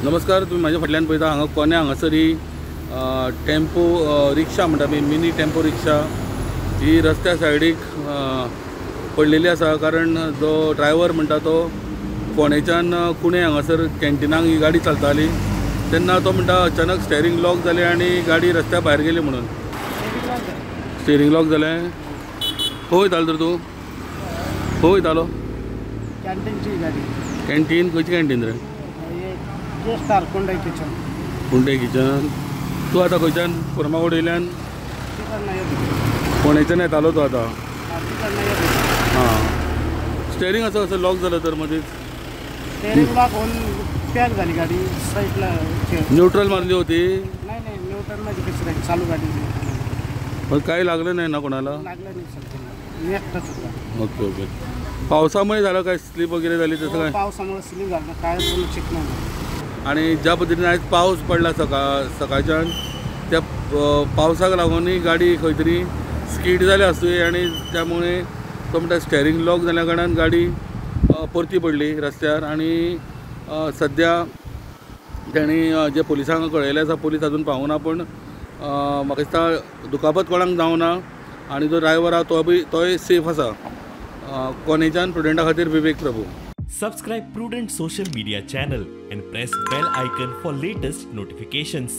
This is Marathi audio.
नमस्कार, तुम्ही माझ्या फाटल्यान पळयता हांगा कोण्या हांगासर ही टेम्पो रिक्षा म्हणटा आमी, मिनी टेम्पो रिक्षा ही रस्त्या सायडीक पडलेली आसा। कारण जो ड्रायव्हर म्हणटा तो फोंडेच्यान कुणे हांगासर कॅन्टिनाक ही गाडी चलताली तेन्ना तो म्हणटा अचानक स्टेरींग लॉक जालें आनी गाडी रस्त्या भायर गेली म्हणून। स्टेरींग लॉक जालें। खंय वयतालो तर तूं? खंय वयतालो? कॅन्टीनची गाडी। कॅन्टीन? खंयची कॅन्टीन रे? स्टार कुंडय किचन। कुंडय किचन। तूं आतां खंयच्यान फर्मागुडी वयल्यान? फोंडेच्यान येतालो तूं आतां? हां। स्टेरींग असो कसो लॉक जालो तर मदींच? स्टेरिंग लॉक होऊन पॅक झाली गाडी साईडला। न्यूट्रल मारली होती? नाही नाही, न्यूट्रल मध्ये कशी राहील, चालू गाडी। पण काही लागलं नाही ना कोणाला? लागलं नाही सर, मी एकटाच होता। Okay okay. पावसामुळे झालं काय, स्लीप वगैरे झाली तसं काय? पावसामुळे स्लीप झालं काय पूर्ण चिक नाही। आणि ज्या पद्धतीने आज पाऊस पडला सकाळच्यान त्या पावसाक लागून गाडी खंय तरी स्कीड जाली आसुंये आनी त्यामुळे तो म्हणटा स्टेरींग लॉक जाल्या कारणान गाडी परती पडली रस्त्यार। आणि सद्या तेणी जे पुलिसांक कळयलें आसा, पुलीस अजून पावूना, पण म्हाका दिसता दुखापत कोणाक जावना आनी जो ड्रायव्हर आहा तोय सेफ आसा। कोणेच्यान प्रुडंटा खातीर विवेक प्रभू। Subscribe Prudent social media channel and press bell icon for latest notifications.